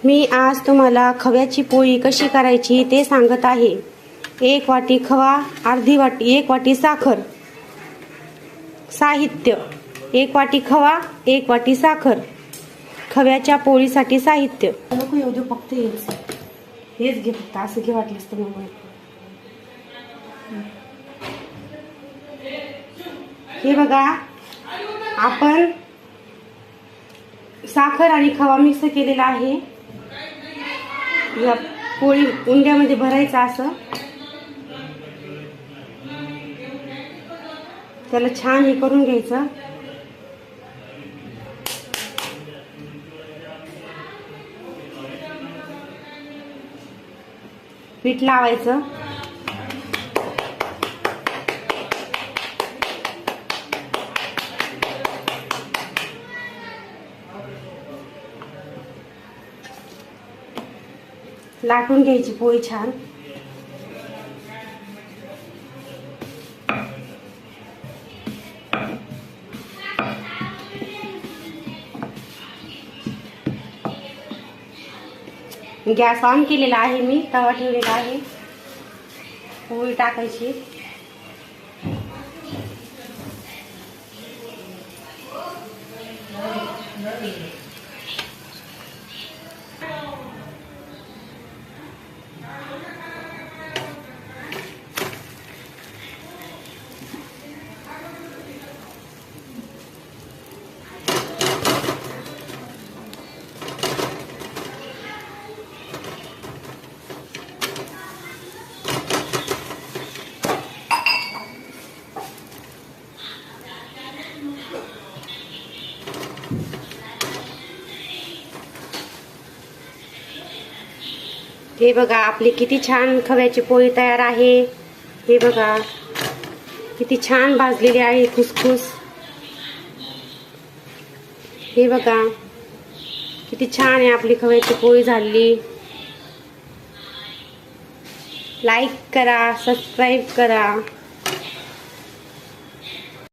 मी आज तुम्हाला खव्याची पोळी कशी करायची ते सांगत आहे। 1 वाटी खवा, अर्धी वाटी 1 वाटी साखर। साहित्य 1 वाटी खवा, 1 वाटी साखर। खव्याच्या पोळीसाठी साहित्य नको येऊ दे, फक्त हेच घे, फक्त असं घे वाटलंस तर मोबाईल। हे बघा, आपण साखर आणि खवा मिक्स केलेला आहे। या पोळी उंड्यामध्ये भरायचा, असं त्याला छान हे करून घ्यायचं। पीठ लावायचं। लाटून घ्यायची पोळी छान। गॅस ऑन केलेला आहे, मी तवा ठेवलेला आहे। पोळी टाकायची। हे बघा, आपली किती छान खव्याची पोळी तयार आहे। हे बघा, किती छान भाजलेली आहे, खुसखुस। हे बघा, किती छान आहे आपली खव्याची पोळी झाली। लाईक करा, सबस्क्राईब करा।